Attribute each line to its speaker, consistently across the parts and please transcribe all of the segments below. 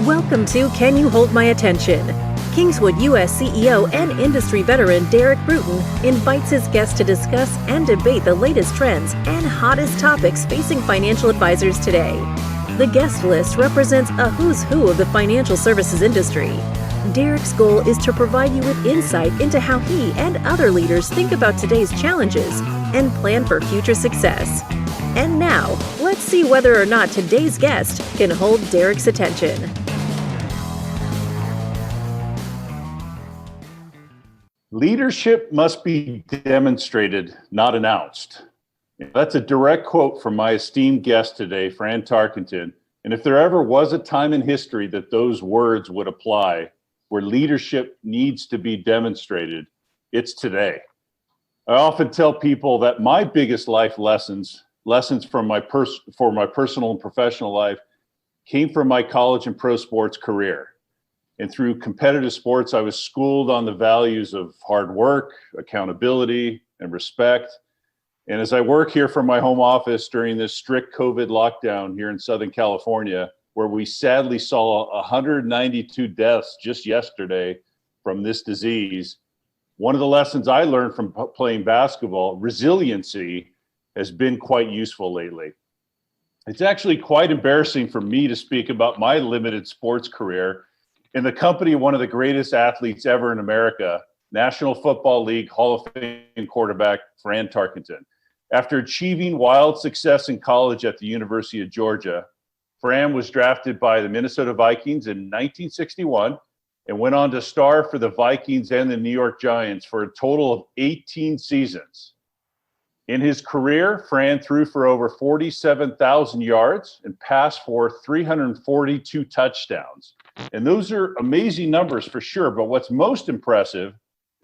Speaker 1: Welcome to Can You Hold My Attention? Kingswood U.S. CEO and industry veteran Derek Bruton invites his guests to discuss and debate the latest trends and hottest topics facing financial advisors today. The guest list represents a who's who of the financial services industry. Derek's goal is to provide you with insight into how he and other leaders think about today's challenges and plan for future success. And now, let's see whether or not today's guest can hold Derek's attention.
Speaker 2: Leadership must be demonstrated, not announced. That's a direct quote from my esteemed guest today, Fran Tarkenton. And if there ever was a time in history that those words would apply, where leadership needs to be demonstrated, it's today. I often tell people that my biggest life lessons from my personal and professional life, came from my college and pro sports career. And through competitive sports, I was schooled on the values of hard work, accountability, and respect. And as I work here from my home office during this strict COVID lockdown here in Southern California, where we sadly saw 192 deaths just yesterday from this disease, one of the lessons I learned from playing basketball, resiliency, has been quite useful lately. It's actually quite embarrassing for me to speak about my limited sports career in the company of one of the greatest athletes ever in America, National Football League Hall of Fame quarterback, Fran Tarkenton. After achieving wild success in college at the University of Georgia, Fran was drafted by the Minnesota Vikings in 1961 and went on to star for the Vikings and the New York Giants for a total of 18 seasons. In his career, Fran threw for over 47,000 yards and passed for 342 touchdowns. And those are amazing numbers for sure. But what's most impressive,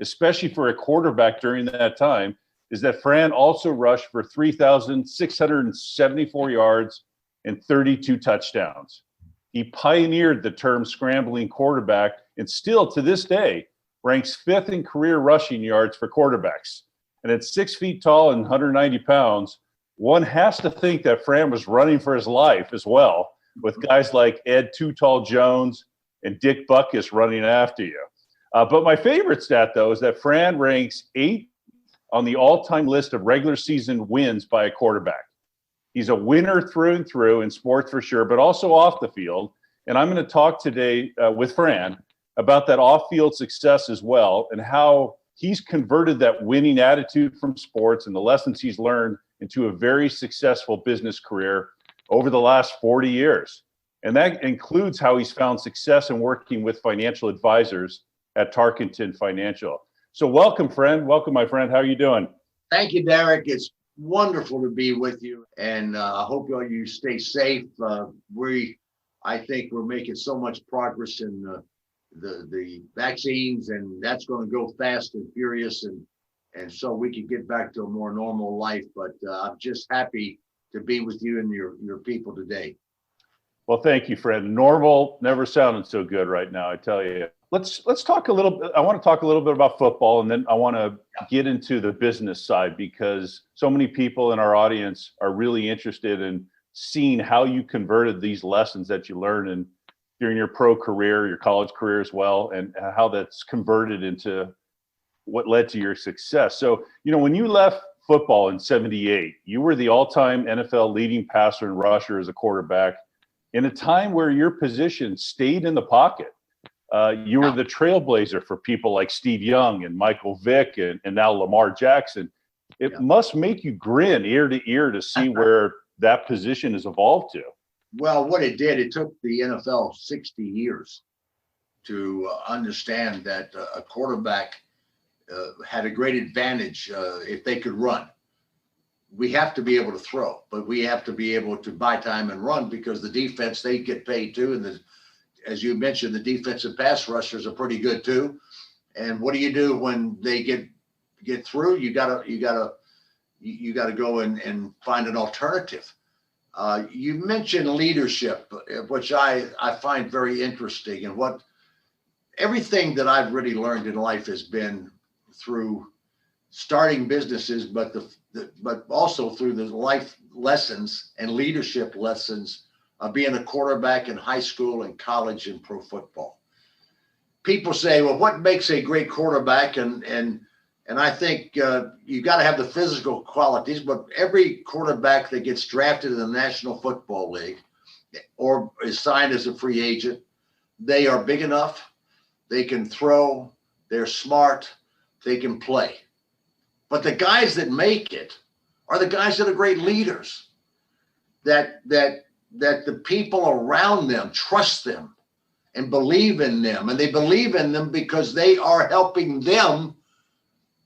Speaker 2: especially for a quarterback during that time, is that Fran also rushed for 3,674 yards and 32 touchdowns. He pioneered the term scrambling quarterback and still to this day ranks fifth in career rushing yards for quarterbacks. And at 6 feet tall and 190 pounds, one has to think that Fran was running for his life as well, with guys like Ed Too Tall Jones and Dick Butkus running after you. But my favorite stat, though, is that Fran ranks 8th on the all-time list of regular season wins by a quarterback. He's a winner through and through in sports for sure, but also off the field. And I'm going to talk today with Fran about that off-field success as well and how he's converted that winning attitude from sports and the lessons he's learned into a very successful business career over the last 40 years. And that includes how he's found success in working with financial advisors at Tarkenton Financial. So welcome, Fran. Welcome, my friend. How are you doing?
Speaker 3: Thank you, Derek. It's wonderful to be with you. And I hope you stay safe. I think we're making so much progress in the vaccines, and that's going to go fast and furious, and so we can get back to a more normal life. But I'm just happy to be with you and your people today.
Speaker 2: Well, thank you, Fred. Normal never sounded so good right now, I tell you. Let's talk a little bit. I want to talk a little bit about football, and then I want to get into the business side, because so many people in our audience are really interested in seeing how you converted these lessons that you learned during your pro career, your college career as well, and how that's converted into what led to your success. So, when you left football in '78, you were the all-time NFL leading passer and rusher as a quarterback in a time where your position stayed in the pocket. You were the trailblazer for people like Steve Young and Michael Vick and now Lamar Jackson. It must make you grin ear to ear to see where that position has evolved to.
Speaker 3: Well, what it did, it took the NFL 60 years to understand that a quarterback had a great advantage if they could run. We have to be able to throw, but we have to be able to buy time and run, because the defense, they get paid too. And as you mentioned, the defensive pass rushers are pretty good too. And what do you do when they get through? You gotta go and find an alternative. You mentioned leadership, which I find very interesting, and what everything that I've really learned in life has been through starting businesses, but also through the life lessons and leadership lessons of being a quarterback in high school and college and pro football. People say, well, what makes a great quarterback? And I think you got to have the physical qualities, but every quarterback that gets drafted in the National Football League or is signed as a free agent, they are big enough, they can throw, they're smart, they can play. But the guys that make it are the guys that are great leaders, that the people around them trust them and believe in them. And they believe in them because they are helping them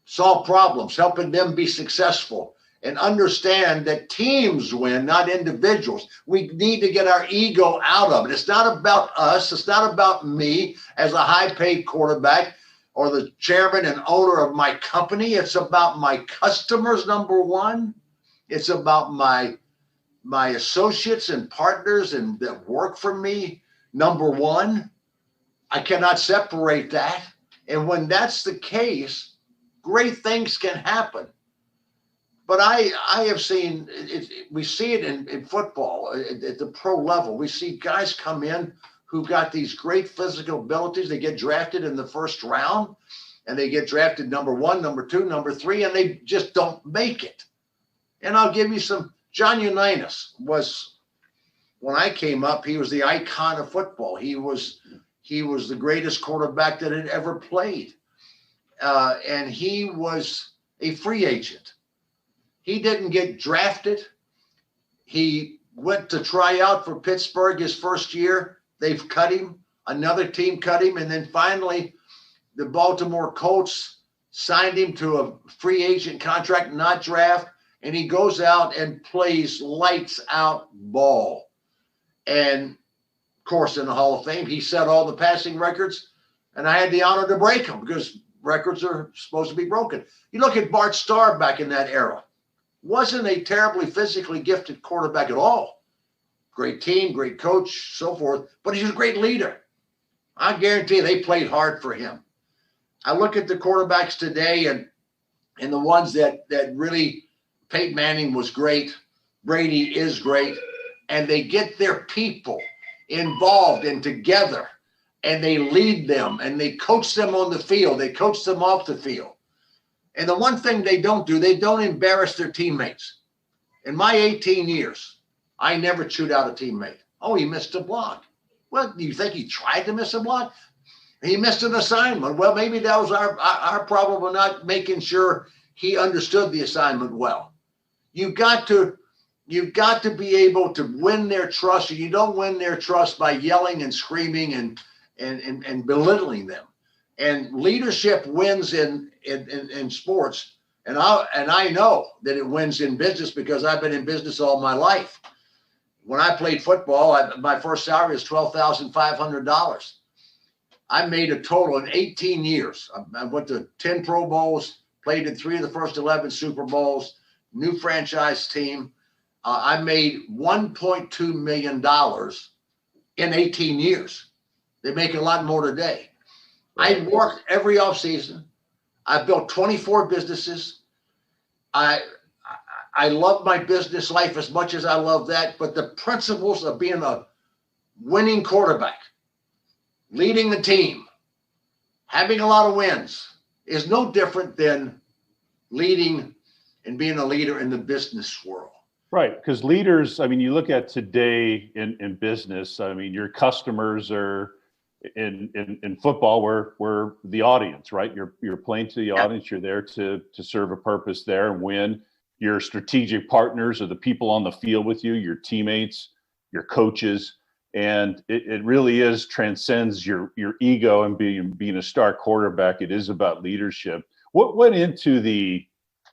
Speaker 3: solve problems, helping them be successful, and understand that teams win, not individuals. We need to get our ego out of it. It's not about us. It's not about me as a high-paid quarterback or the chairman and owner of my company. It's about my customers, number one. It's about my associates and partners and that work for me, number one. I cannot separate that. And when that's the case, great things can happen. But I have seen, we see it in football at the pro level. We see guys come in who've got these great physical abilities. They get drafted in the first round, and they get drafted number 1, number 2, number 3, and they just don't make it. And I'll give you some. John Unitas was, when I came up, he was the icon of football. He was the greatest quarterback that had ever played. And he was a free agent. He didn't get drafted. He went to try out for Pittsburgh his first year. They've cut him. Another team cut him. And then finally, the Baltimore Colts signed him to a free agent contract, not draft. And he goes out and plays lights out ball. And of course, in the Hall of Fame, he set all the passing records. And I had the honor to break them because records are supposed to be broken. You look at Bart Starr back in that era. Wasn't a terribly physically gifted quarterback at all. Great team, great coach, so forth. But he was a great leader. I guarantee you they played hard for him. I look at the quarterbacks today and the ones that really, Peyton Manning was great. Brady is great. And they get their people involved and together. And they lead them and they coach them on the field. They coach them off the field. And the one thing they don't do, they don't embarrass their teammates. In my 18 years, I never chewed out a teammate. Oh, he missed a block. Well, do you think he tried to miss a block? He missed an assignment. Well, maybe that was our problem of not making sure he understood the assignment well. You've got to be able to win their trust. And you don't win their trust by yelling and screaming and belittling them. And leadership wins in sports. And I know that it wins in business because I've been in business all my life. When I played football, my first salary was $12,500. I made a total in 18 years. I went to 10 Pro Bowls, played in 3 of the first 11 Super Bowls, new franchise team. I made $1.2 million in 18 years. They make a lot more today. I worked every offseason. I built 24 businesses. I love my business life as much as I love that, but the principles of being a winning quarterback, leading the team, having a lot of wins is no different than leading and being a leader in the business world.
Speaker 2: Right, because leaders, I mean, you look at today in business, I mean, your customers are in football, we're the audience, right? You're playing to the audience. You're there to serve a purpose there and win. Your strategic partners are the people on the field with you, your teammates, your coaches, and it really transcends your ego and being a star quarterback. It is about leadership. What went into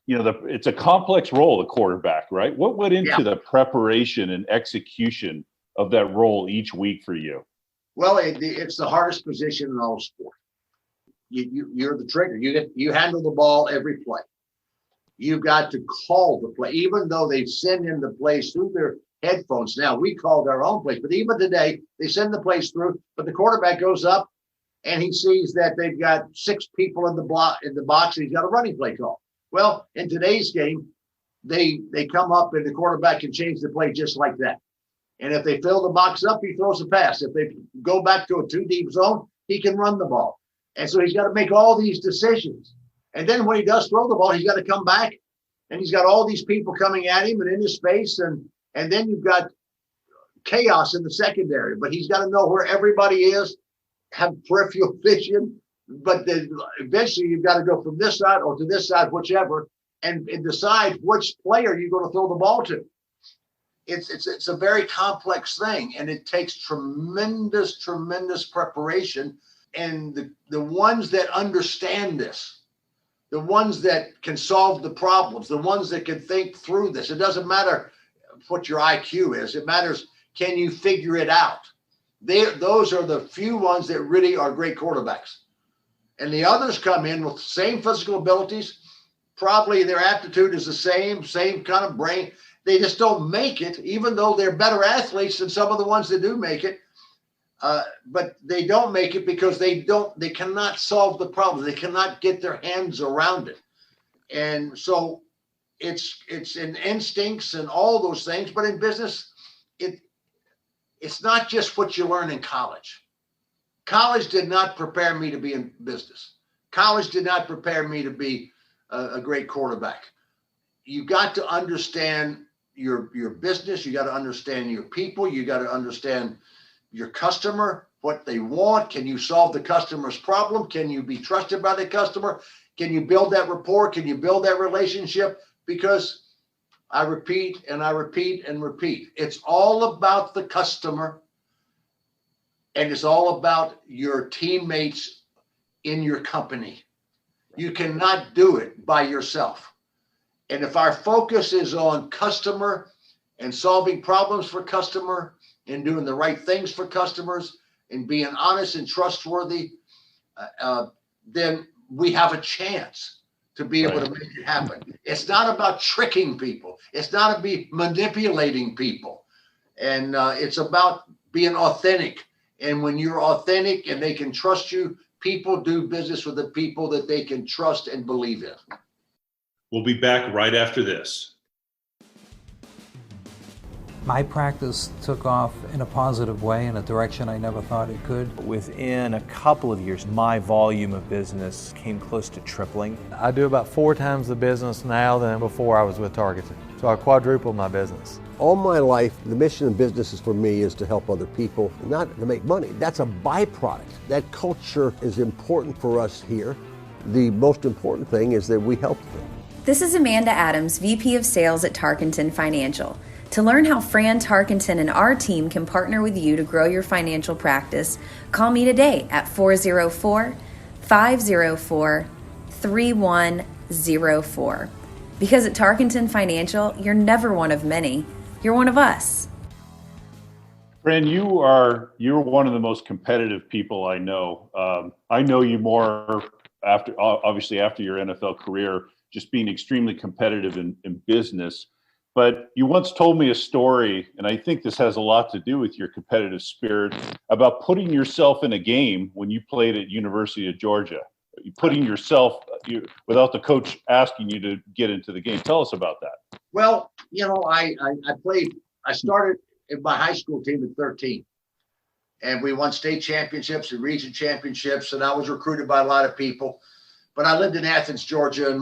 Speaker 2: it's a complex role, the quarterback, right? What went into the preparation and execution of that role each week for you?
Speaker 3: Well, it's the hardest position in all sport. You're the trigger. You handle the ball every play. You've got to call the play, even though they send in the plays through their headphones. Now we call their own plays, but even today they send the plays through. But the quarterback goes up and he sees that they've got 6 people in the box, and he's got a running play call. Well, in today's game, they come up and the quarterback can change the play just like that. And if they fill the box up, he throws a pass. If they go back to a 2 deep zone, he can run the ball. And so he's got to make all these decisions. And then when he does throw the ball, he's got to come back, and he's got all these people coming at him and in his space. And then you've got chaos in the secondary, but he's got to know where everybody is, have peripheral vision. But then eventually you've got to go from this side or to this side, whichever, and decide which player you're going to throw the ball to. It's a very complex thing, and it takes tremendous preparation. And the ones that understand this, the ones that can solve the problems, the ones that can think through this, it doesn't matter what your IQ is. It matters, can you figure it out? Those are the few ones that really are great quarterbacks. And the others come in with the same physical abilities. Probably their aptitude is the same kind of brain. They just don't make it, even though they're better athletes than some of the ones that do make it. But they don't make it because they cannot solve the problem. They cannot get their hands around it. And so it's in instincts and all those things. But in business, it's not just what you learn in college. College did not prepare me to be in business. College did not prepare me to be a great quarterback. You got to understand your business. You got to understand your people. You got to understand your customer, what they want. Can you solve the customer's problem? Can you be trusted by the customer? Can you build that rapport? Can you build that relationship? Because I repeat and I repeat and repeat, it's all about the customer, and it's all about your teammates in your company. You cannot do it by yourself. And if our focus is on customer and solving problems for customer and doing the right things for customers and being honest and trustworthy, then we have a chance to be able to make it happen. It's not about tricking people. It's not about manipulating people. And it's about being authentic. And when you're authentic and they can trust you, people do business with the people that they can trust and believe in.
Speaker 4: We'll be back right after this.
Speaker 5: My practice took off in a positive way, in a direction I never thought it could.
Speaker 6: Within a couple of years, my volume of business came close to tripling.
Speaker 7: I do about 4 times the business now than before I was with Tarkenton. So I quadrupled my business.
Speaker 8: All my life, the mission of business for me is to help other people, not to make money. That's a byproduct. That culture is important for us here. The most important thing is that we help them.
Speaker 9: This is Amanda Adams, VP of Sales at Tarkenton Financial. To learn how Fran, Tarkenton, and our team can partner with you to grow your financial practice, call me today at 404-504-3104. Because at Tarkenton Financial, you're never one of many. You're one of us.
Speaker 2: Fran, you're one of the most competitive people I know. I know you more after your NFL career, just being extremely competitive in business. But you once told me a story, and I think this has a lot to do with your competitive spirit, about putting yourself in a game when you played at University of Georgia. Putting yourself, without the coach asking you to get into the game. Tell us about that.
Speaker 3: Well, I started in my high school team at 13. And we won state championships and region championships, and I was recruited by a lot of people. But I lived in Athens, Georgia, and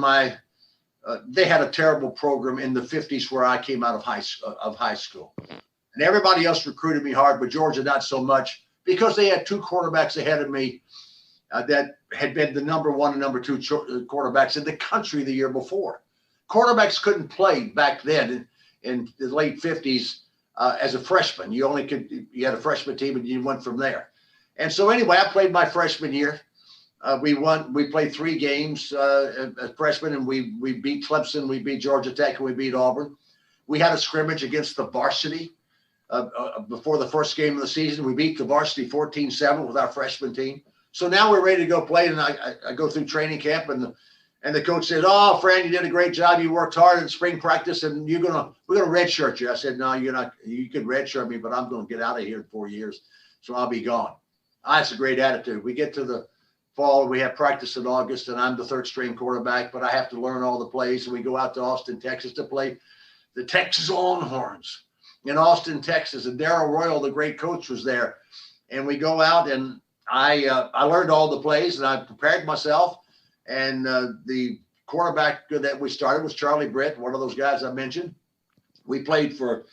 Speaker 3: they had a terrible program in the 50s where I came out of high school. And everybody else recruited me hard, but Georgia not so much, because they had 2 quarterbacks ahead of me that had been the number 1 and number 2 quarterbacks in the country the year before. Quarterbacks couldn't play back then in the late 50s as a freshman. You had a freshman team and you went from there. And so anyway, I played my freshman year. We played 3 games as freshmen, and we beat Clemson, we beat Georgia Tech, and we beat Auburn. We had a scrimmage against the varsity before the first game of the season. We beat the varsity 14-7 with our freshman team. So now we're ready to go play, and I go through training camp, and the coach said, "Oh, Fran, you did a great job. You worked hard in spring practice, and we're gonna redshirt you." I said, "No, you're not. You can redshirt me, but I'm going to get out of here in 4 years, so I'll be gone." That's a great attitude. We get to the fall, we have practice in August, and I'm the 3rd string quarterback, but I have to learn all the plays. And we go out to Austin, Texas to play the Texas Longhorns. in Austin, Texas, and Darrell Royal, the great coach, was there. And we go out, and I learned all the plays, and I prepared myself. And the quarterback that we started was Charlie Britt, one of those guys I mentioned. We played for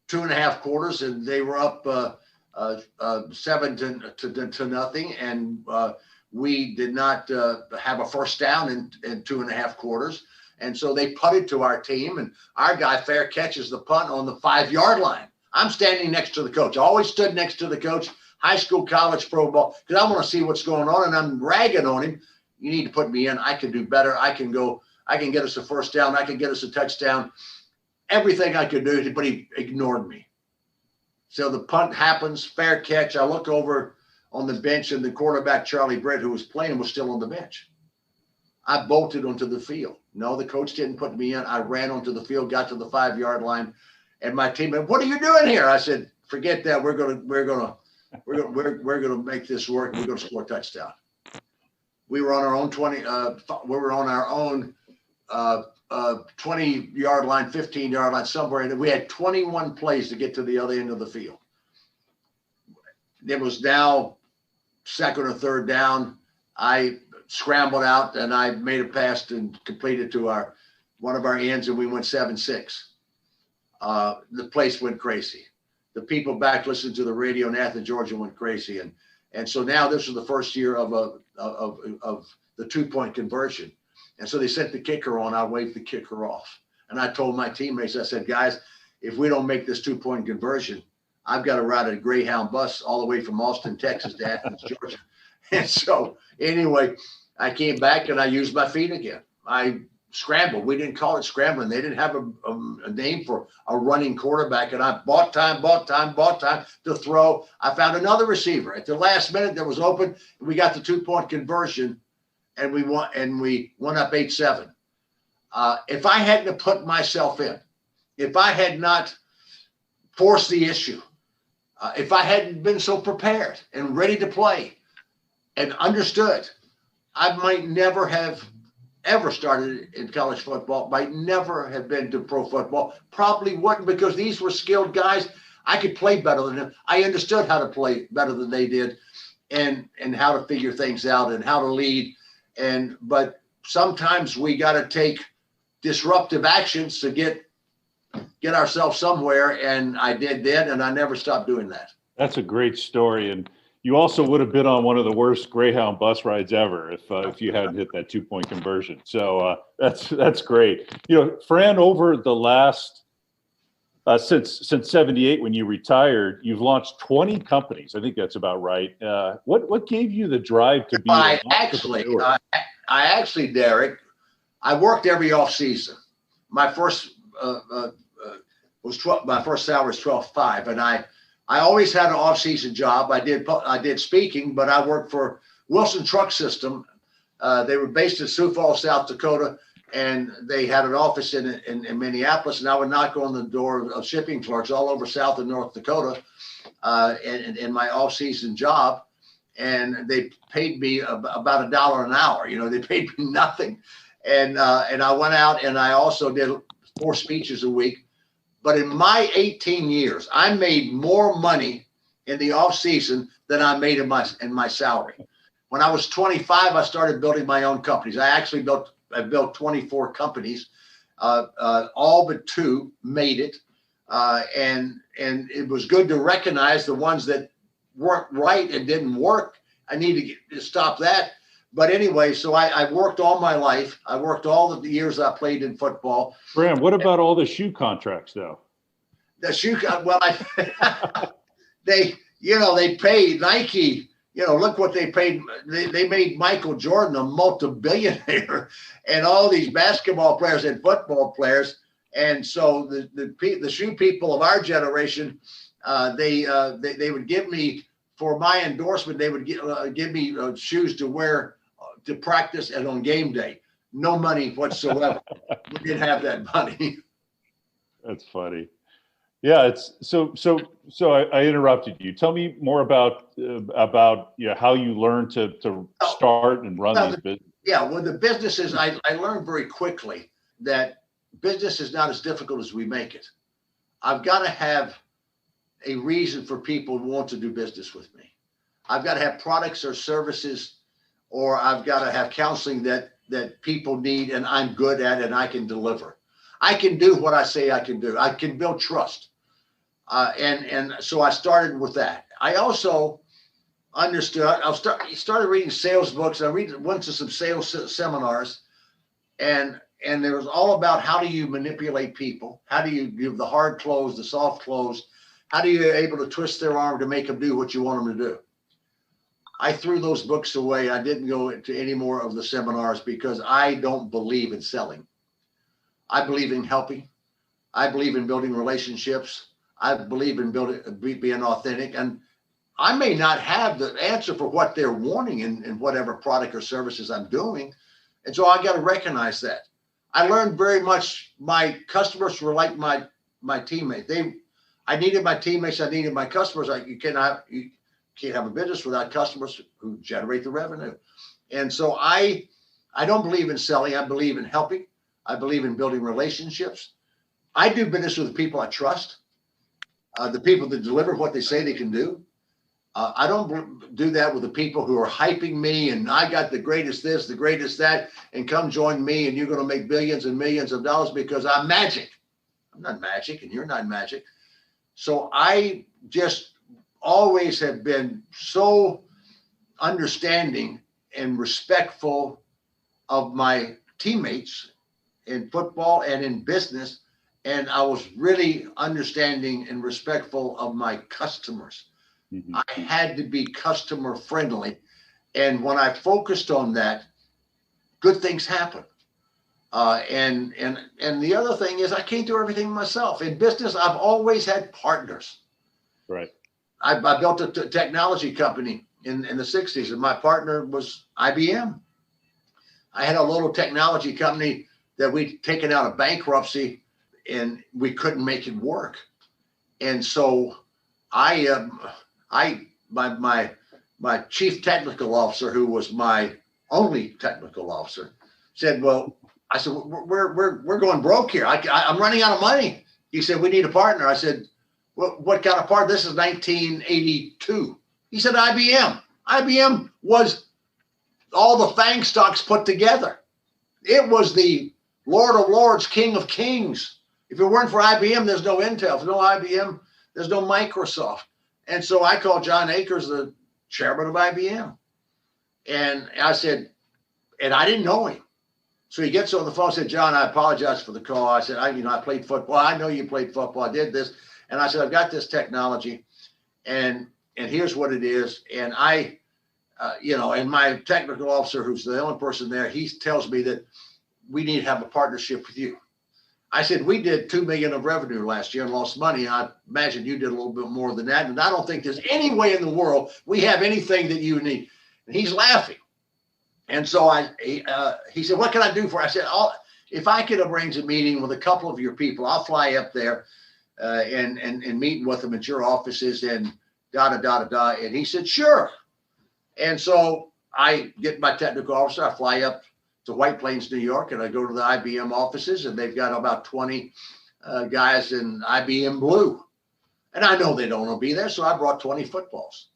Speaker 3: 2.5 quarters, and they were up 7 to nothing. And we did not have a first down in 2.5 quarters. And so they punted to our team, and our guy fair catches the punt on the 5-yard line. I'm standing next to the coach. I always stood next to the coach, high school, college, pro ball, because I want to see what's going on. And I'm ragging on him. You need to put me in. I can do better. I can get us a first down. I can get us a touchdown. Everything I could do, but he ignored me. So the punt happens, fair catch. I look over on the bench, and the quarterback, Charlie Britt, who was playing, was still on the bench. I bolted onto the field. No, the coach didn't put me in. I ran onto the field, got to the 5-yard line, and my teammate, "What are you doing here?" I said, "Forget that. We're gonna make this work. We're gonna score a touchdown." We were on our own 20-yard line, 15-yard line, somewhere, and we had 21 plays to get to the other end of the field. It was now second or third down. I scrambled out, and I made a pass and completed to one of our ends, and we went 7-6. The place went crazy. The people back listening to the radio in Athens, Georgia, went crazy, and so now this was the first year of the 2-point conversion, and so they sent the kicker on. I waved the kicker off, and I told my teammates, I said, "Guys, if we don't make this 2-point conversion, I've got to ride a Greyhound bus all the way from Austin, Texas, to Athens, Georgia." And so anyway, I came back and I used my feet again. I scrambled. We didn't call it scrambling. They didn't have a name for a running quarterback. And I bought time to throw. I found another receiver at the last minute that was open. We got the 2-point conversion, and we won up 8-7. If I hadn't have put myself in, if I had not forced the issue, if I hadn't been so prepared and ready to play and understood, I might never have ever started in college football, might never have been to pro football, probably wouldn't, because these were skilled guys. I could play better than them. I understood how to play better than they did, and how to figure things out and how to lead. But sometimes we got to take disruptive actions to get ourselves somewhere, and I did then, and I never stopped doing that.
Speaker 2: That's a great story, and you also would have been on one of the worst Greyhound bus rides ever if you hadn't hit that 2-point conversion. So that's great. Fran, over the last since '78 when you retired, you've launched 20 companies. I think that's about right. What gave you the drive to be? I
Speaker 3: actually, Derek, I worked every off season. My first was 12. My first salary was $12,500, and I always had an off-season job. I did speaking, but I worked for Wilson Truck System. They were based in Sioux Falls, South Dakota, and they had an office in Minneapolis. And I would knock on the door of shipping clerks all over South and North Dakota in my off-season job, and they paid me about $1 an hour. They paid me nothing, and I went out and I also did 4 speeches a week. But in my 18 years, I made more money in the off season than I made in my salary. When I was 25, I started building my own companies. I built 24 companies. All but 2 made it, and it was good to recognize the ones that weren't right and didn't work. I need to stop that. But anyway, so I worked all my life. I worked all of the years I played in football.
Speaker 2: Fran, what about all the shoe contracts, though?
Speaker 3: The shoe, well, they paid Nike. Look what they paid. They made Michael Jordan a multi-billionaire, and all these basketball players and football players. And so the shoe people of our generation, they would give me, for my endorsement, they would give me shoes to wear to practice and on game day. No money whatsoever. We didn't have that money.
Speaker 2: That's funny. Yeah, it's so I interrupted you. Tell me more about how you learned to start and run these businesses.
Speaker 3: Yeah, well, the businesses, I learned very quickly that business is not as difficult as we make it. I've got to have a reason for people to want to do business with me. I've got to have products or services, or I've got to have counseling that people need and I'm good at and I can deliver. I can do what I say I can do. I can build trust. And so I started with that. I also understood, started reading sales books. I went to some sales seminars, and there was all about how do you manipulate people? How do you give the hard close, the soft close? How do you able to twist their arm to make them do what you want them to do? I threw those books away. I didn't go to any more of the seminars because I don't believe in selling. I believe in helping. I believe in building relationships. I believe in being authentic. And I may not have the answer for what they're wanting in whatever product or services I'm doing. And so I got to recognize that. I learned very much my customers were like my teammates. I needed my teammates. I needed my customers. You can't have a business without customers who generate the revenue. And so I don't believe in selling. I believe in helping. I believe in building relationships. I do business with the people I trust, the people that deliver what they say they can do. I don't do that with the people who are hyping me and I got the greatest this, the greatest that, and come join me and you're going to make billions and millions of dollars because I'm magic. I'm not magic and you're not magic. So I just always have been so understanding and respectful of my teammates in football and in business. And I was really understanding and respectful of my customers. Mm-hmm. I had to be customer friendly. And when I focused on that, good things happen. And the other thing is I can't do everything myself. In business, I've always had partners.
Speaker 2: Right.
Speaker 3: I built a technology company in the 60s, and my partner was IBM. I had a little technology company that we'd taken out of bankruptcy, and we couldn't make it work. And so my chief technical officer, who was my only technical officer, said, "Well," I said, "We're going broke here. I'm running out of money." He said, "We need a partner." I said, "What kind of partner?" This is 1982. He said, "IBM." IBM was all the FANG stocks put together. It was the Lord of Lords, King of Kings. If it weren't for IBM, there's no Intel. If there's no IBM, there's no Microsoft. And so I called John Akers, the chairman of IBM. And I said, and I didn't know him. So he gets on the phone and said, "John, I apologize for the call." I said, I played football. I know you played football. I did this. And I said, "I've got this technology and here's what it is." And and my technical officer, who's the only person there, he tells me that we need to have a partnership with you. I said, "We did $2 million of revenue last year and lost money. I imagine you did a little bit more than that. And I don't think there's any way in the world we have anything that you need." And he's laughing. And so he said, "What can I do for you?" I said, "If I could arrange a meeting with a couple of your people, I'll fly up there and meet with them at your offices and da-da-da-da-da." And he said, "Sure." And so I get my technical officer, I fly up to White Plains, New York, and I go to the IBM offices, and they've got about 20 guys in IBM blue. And I know they don't want to be there, so I brought 20 footballs.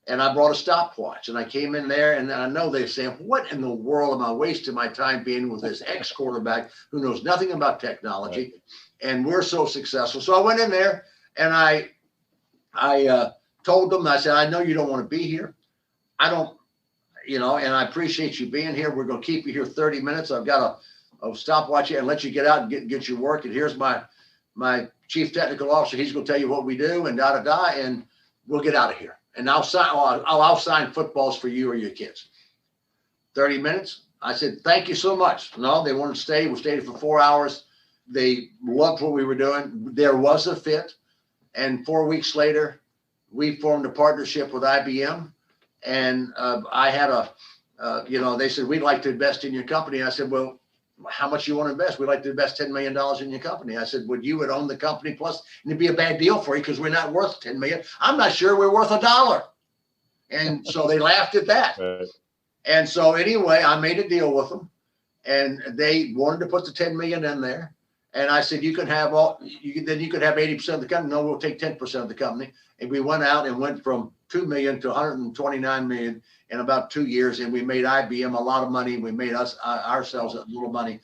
Speaker 3: And I brought a stopwatch, and I came in there, and I know they're saying, "What in the world am I wasting my time being with this ex-quarterback who knows nothing about technology?" And we're so successful. So I went in there, and I told them, I said, "I know you don't want to be here. I don't, and I appreciate you being here. We're going to keep you here 30 minutes. I've got a stopwatch and let you get out and get your work. And here's my chief technical officer. He's going to tell you what we do and da-da-da, and we'll get out of here. And I'll sign footballs for you or your kids." 30 minutes. I said, "Thank you so much." No, they wanted to stay. We stayed for 4 hours. They loved what we were doing. There was a fit. And 4 weeks later, we formed a partnership with IBM. And I had they said, "We'd like to invest in your company." I said, "Well, how much you want to invest?" "We'd like to invest $10 million in your company." I said, "Would you own the company plus?" And it'd be a bad deal for you because we're not worth $10 million. "I'm not sure we're worth $1." And so they laughed at that. Right. And so anyway, I made a deal with them, and they wanted to put the $10 million in there. And I said, you can have then you could have 80% of the company. No, we'll take 10% of the company. And we went out and went from 2 million to 129 million in about 2 years. And we made IBM a lot of money. We made ourselves a little money,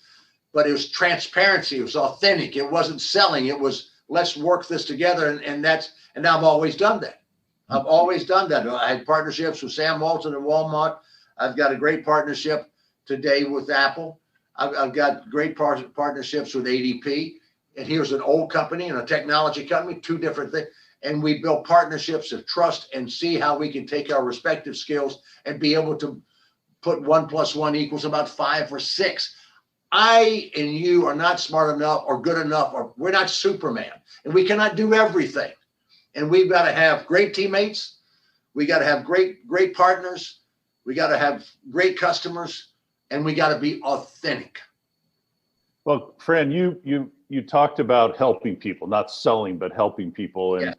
Speaker 3: but it was transparency. It was authentic. It wasn't selling. It was, let's work this together. And I've always done that. I've always done that. I had partnerships with Sam Walton and Walmart. I've got a great partnership today with Apple. I've got great partnerships with ADP. And here's an old company and a technology company, two different things. And we build partnerships of trust and see how we can take our respective skills and be able to put 1 + 1 = about 5 or 6. I and you are not smart enough or good enough, or we're not Superman, and we cannot do everything. And we've got to have great teammates. We got to have great partners. We got to have great customers, and we got to be authentic.
Speaker 2: Well, Fran, you talked about helping people, not selling, but helping people. And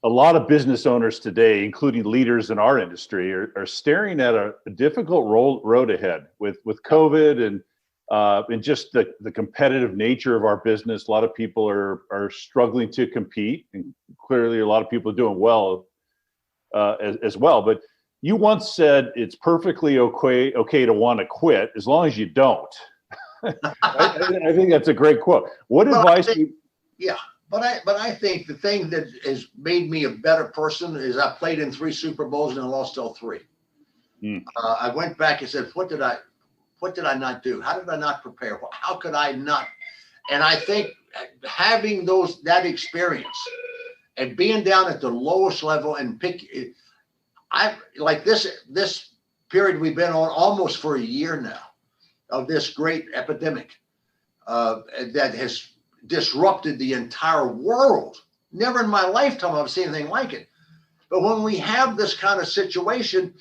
Speaker 2: a lot of business owners today, including leaders in our industry, are staring at a difficult road ahead with COVID and just the competitive nature of our business. A lot of people are struggling to compete, and clearly a lot of people are doing well as well. But you once said it's perfectly okay to want to quit as long as you don't. I think that's a great quote. What advice?
Speaker 3: But I think the thing that has made me a better person is I played in 3 Super Bowls and I lost all 3. I went back and said, what did I not do? How did I not prepare? How could I not? And I think having that experience and being down at the lowest level and like this period we've been on almost for a year now of this great epidemic that has disrupted the entire world. Never in my lifetime I've seen anything like it. But when we have this kind of situation,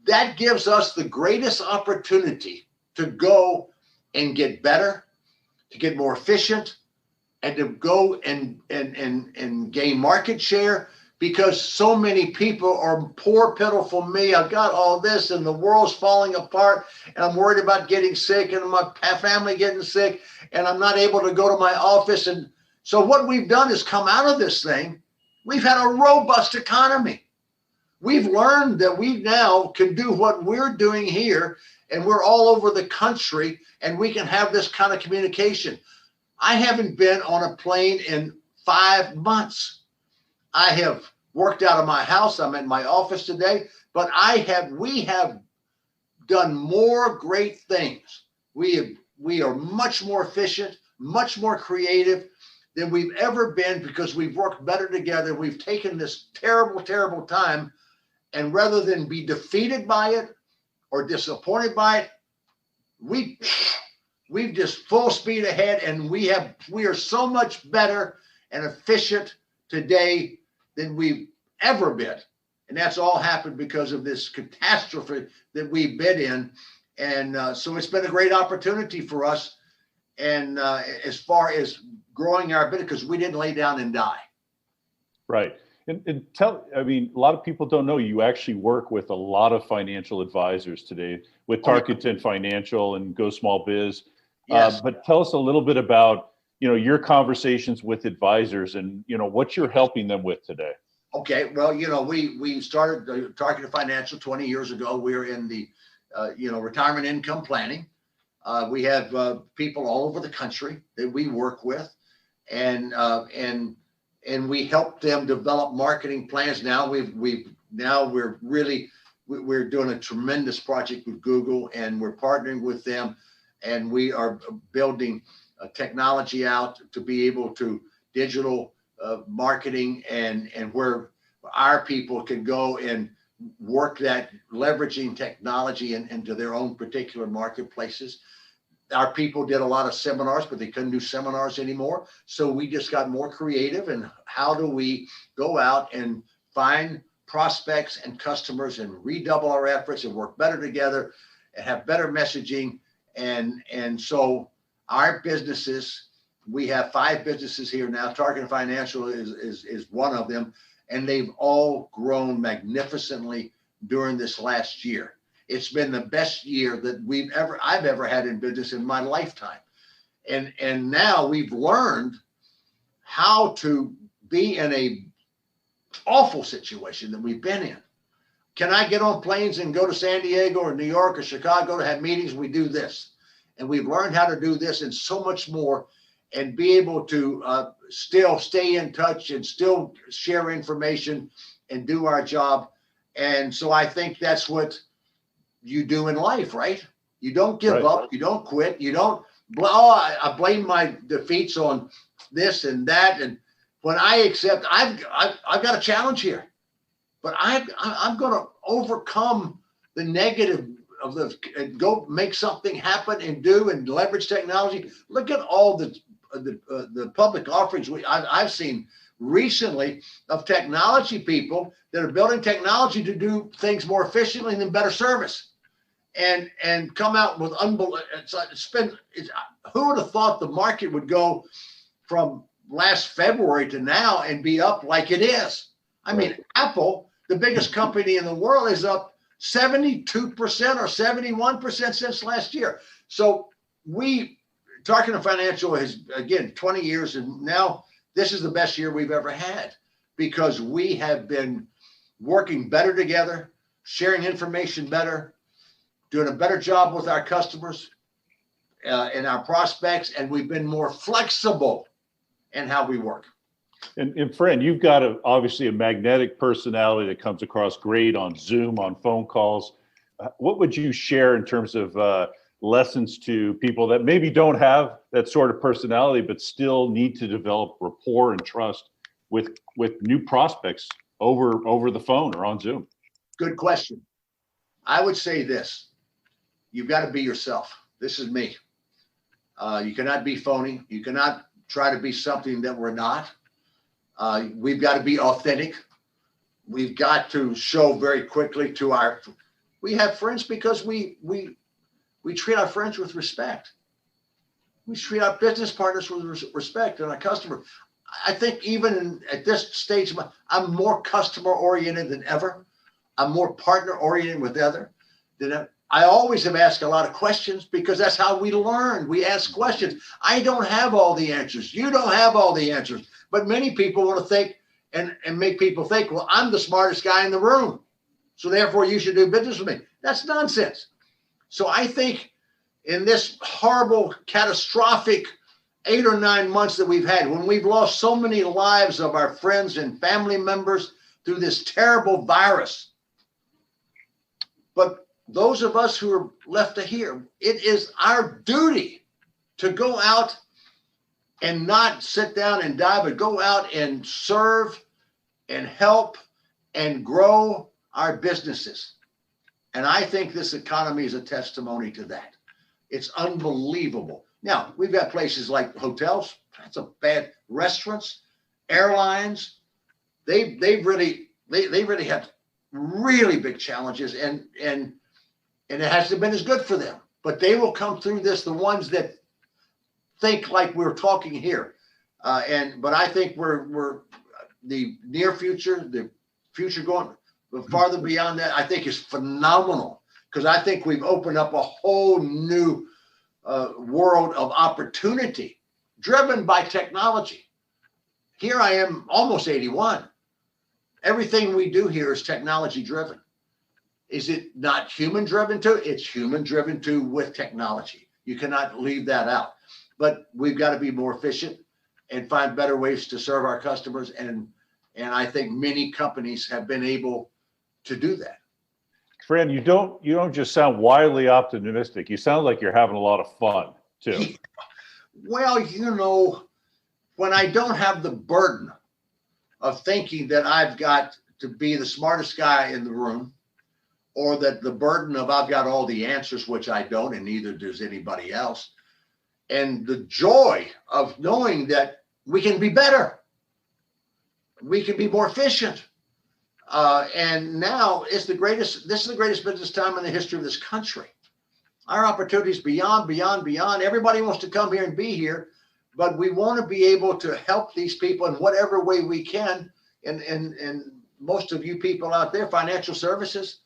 Speaker 3: that gives us the greatest opportunity to go and get better, to get more efficient, and to go and gain market share, because so many people are poor, pitiful me. I've got all this and the world's falling apart and I'm worried about getting sick and my family getting sick and I'm not able to go to my office. And so what we've done is come out of this thing. We've had a robust economy. We've learned that we now can do what we're doing here, and we're all over the country, and we can have this kind of communication. I haven't been on a plane in 5 months. I have worked out of my house. I'm in my office today, but we have done more great things. We are much more efficient, much more creative than we've ever been, because we've worked better together. We've taken this terrible, terrible time, and rather than be defeated by it or disappointed by it, we've just full speed ahead, and we are so much better and efficient today than we've ever been. And that's all happened because of this catastrophe that we've been in. And so it's been a great opportunity for us. And as far as growing our business, because we didn't lay down and die.
Speaker 2: Right. And a lot of people don't know you actually work with a lot of financial advisors today with Tarkenton Financial and Go Small Biz.
Speaker 3: Yes.
Speaker 2: But tell us a little bit about, your conversations with advisors and, what you're helping them with today.
Speaker 3: Okay. Well, we started Tarkenton Financial 20 years ago. We're in the, retirement income planning. We have people all over the country that we work with, and we help them develop marketing plans. Now we're doing a tremendous project with Google, and we're partnering with them, and we are building technology out to be able to digital marketing and where our people can go and work that, leveraging technology into their own particular marketplaces. Our people did a lot of seminars, but they couldn't do seminars anymore. So we just got more creative. And how do we go out and find prospects and customers and redouble our efforts and work better together and have better messaging? And so our businesses, we have 5 businesses here now. Tarkenton Financial is one of them, and they've all grown magnificently during this last year. It's been the best year that I've ever had in business in my lifetime. And now we've learned how to be in a awful situation that we've been in. Can I get on planes and go to San Diego or New York or Chicago to have meetings? We do this. And we've learned how to do this and so much more, and be able to still stay in touch and still share information and do our job. And so I think that's what you do in life, right? You don't give up. You don't quit. You don't, I blame my defeats on this and that. And when I accept, I've got a challenge here, but I'm going to overcome the negative of and go make something happen and do and leverage technology. Look at all the public offerings I've seen recently of technology people that are building technology to do things more efficiently and better service, and come out with unbelievable. Who would have thought the market would go from last February to now and be up like it is? I mean, Apple, the biggest company in the world, is up 72% or 71% since last year. So Tarkenton Financial has, again, 20 years, and now this is the best year we've ever had, because we have been working better together, sharing information better, doing a better job with our customers and our prospects, and we've been more flexible in how we work.
Speaker 2: And Fran, you've got obviously a magnetic personality that comes across great on Zoom, on phone calls. What would you share in terms of lessons to people that maybe don't have that sort of personality, but still need to develop rapport and trust with new prospects over the phone or on Zoom?
Speaker 3: Good question. I would say this: you've got to be yourself. This is me. You cannot be phony. You cannot try to be something that we're not. We've got to be authentic. We've got to show very quickly to we have friends because we treat our friends with respect. We treat our business partners with respect, and our customer. I think even at this stage, I'm more customer oriented than ever. I'm more partner oriented with other than ever. I always have asked a lot of questions because that's how we learn. We ask questions. I don't have all the answers. You don't have all the answers. But many people want to think and make people think, well, I'm the smartest guy in the room, so therefore you should do business with me. That's nonsense. So I think in this horrible, catastrophic 8 or 9 months that we've had, when we've lost so many lives of our friends and family members through this terrible virus, but those of us who are left to here, it is our duty to go out and not sit down and die, but go out and serve and help and grow our businesses. And I think this economy is a testimony to that. It's unbelievable. Now, we've got places like hotels, that's a bad, restaurants, airlines. They really had really big challenges, and it hasn't been as good for them. But they will come through this, the ones that think like we're talking here. But I think we're the near future, the future going farther beyond that, I think is phenomenal, because I think we've opened up a whole new world of opportunity driven by technology. Here I am, almost 81. Everything we do here is technology driven. Is it not human driven too? It's human driven too with technology. You cannot leave that out. But we've got to be more efficient and find better ways to serve our customers. And I think many companies have been able to do that.
Speaker 2: Fran, you don't just sound wildly optimistic. You sound like you're having a lot of fun too.
Speaker 3: Well, when I don't have the burden of thinking that I've got to be the smartest guy in the room, or that the burden of I've got all the answers, which I don't, and neither does anybody else, and the joy of knowing that we can be better, we can be more efficient. And now this is the greatest business time in the history of this country. Our opportunities beyond. Everybody wants to come here and be here, but we want to be able to help these people in whatever way we can. And most of you people out there, financial services,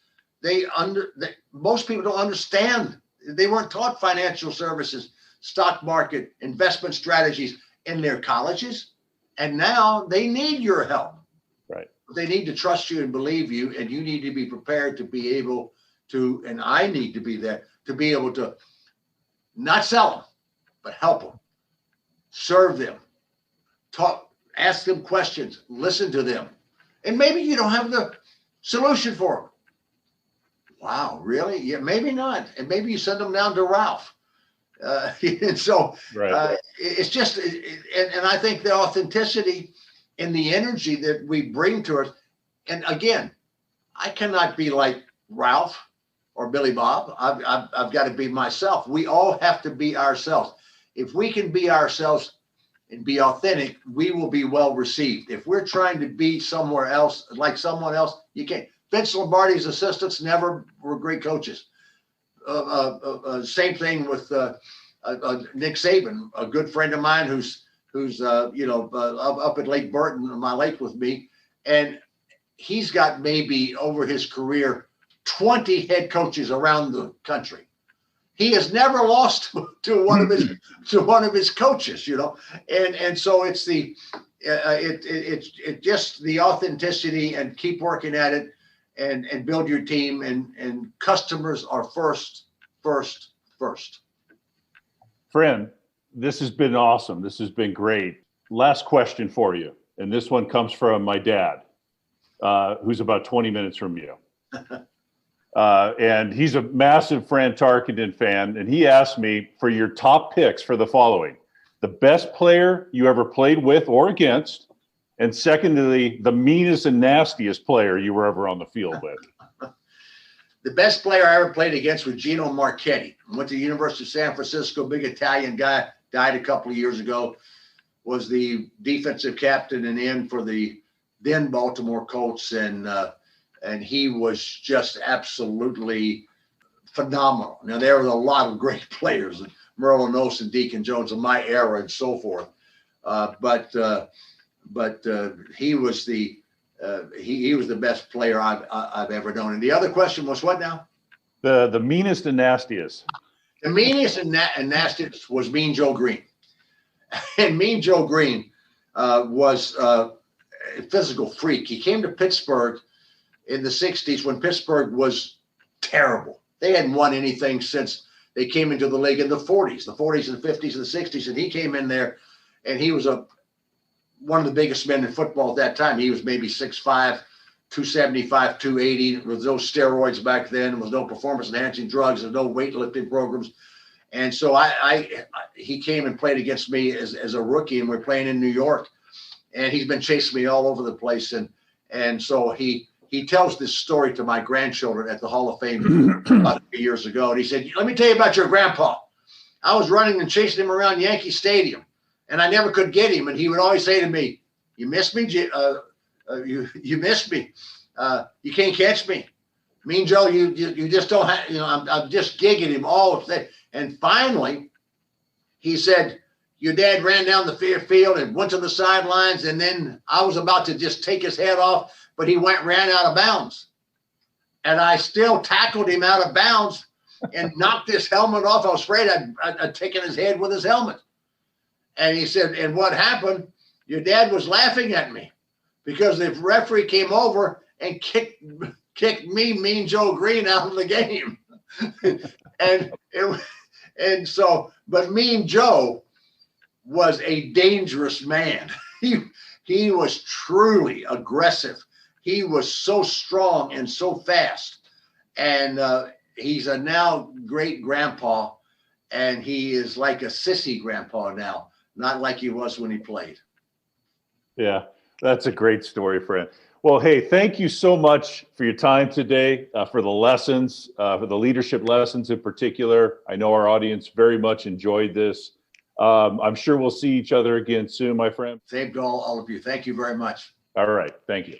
Speaker 3: most people don't understand. They weren't taught financial services. stock market investment strategies in their colleges. And now they need your help.
Speaker 2: Right.
Speaker 3: They need to trust you and believe you, and you need to be prepared to be able to, and I need to be there to be able to not sell them, but help them, serve them, talk, ask them questions, listen to them. And maybe you don't have the solution for them. Wow, really? Yeah, maybe not. And maybe you send them down to Ralph. And so
Speaker 2: Right.
Speaker 3: it's just, and I think the authenticity and the energy that we bring to it. And again, I cannot be like Ralph or Billy Bob. I've got to be myself. We all have to be ourselves. If we can be ourselves and be authentic, we will be well received. If we're trying to be somewhere else, like someone else, you can't. Vince Lombardi's assistants never were great coaches. Same thing with Nick Saban, a good friend of mine who's up at Lake Burton, my lake with me, and he's got maybe over his career 20 head coaches around the country. He has never lost to one of his coaches, and so it's just the authenticity, and keep working at it, and build your team, and customers are first.
Speaker 2: Fran, this has been awesome. This has been great. Last question for you, and this one comes from my dad, who's about 20 minutes from you. And he's a massive Fran Tarkenton fan, and he asked me for your top picks for the following: the best player you ever played with or against, and secondly, the meanest and nastiest player you were ever on the field with.
Speaker 3: The best player I ever played against was Gino Marchetti. Went to the University of San Francisco, big Italian guy, died a couple of years ago, was the defensive captain and in for the then Baltimore Colts, and he was just absolutely phenomenal. Now, there were a lot of great players, Merlin Olsen, Deacon Jones of my era and so forth. But he was the best player I've ever known. And the other question was what now?
Speaker 2: The meanest and nastiest.
Speaker 3: The meanest and nastiest was Mean Joe Green. And Mean Joe Green was a physical freak. He came to Pittsburgh in the 60s when Pittsburgh was terrible. They hadn't won anything since they came into the league in the 40s and 50s and the 60s. And he came in there, and he was one of the biggest men in football at that time. He was maybe 6'5", 275, 280. There was no steroids back then. There was no performance-enhancing drugs. There was no weightlifting programs. And so he came and played against me as a rookie, and we're playing in New York. And he's been chasing me all over the place. And so he tells this story to my grandchildren at the Hall of Fame about a few years ago. And he said, "Let me tell you about your grandpa. I was running and chasing him around Yankee Stadium, and I never could get him. And he would always say to me, 'You miss me? You miss me. You can't catch me. Mean Joe, you just don't have, I'm just gigging him all day.' And finally, he said, 'Your dad ran down the field and went to the sidelines, and then I was about to just take his head off, but he ran out of bounds. And I still tackled him out of bounds and knocked his helmet off. I was afraid I'd taken his head with his helmet.' And he said, 'And what happened? Your dad was laughing at me because the referee came over and kicked me, Mean Joe Green, out of the game.' But Mean Joe was a dangerous man. He was truly aggressive. He was so strong and so fast. And he's a now great grandpa, and he is like a sissy grandpa now, not like he was when he played.
Speaker 2: Yeah, that's a great story, Fran. Well, hey, thank you so much for your time today, for the lessons, for the leadership lessons in particular. I know our audience very much enjoyed this. I'm sure we'll see each other again soon, my friend.
Speaker 3: Same to all of you. Thank you very much.
Speaker 2: All right. Thank you.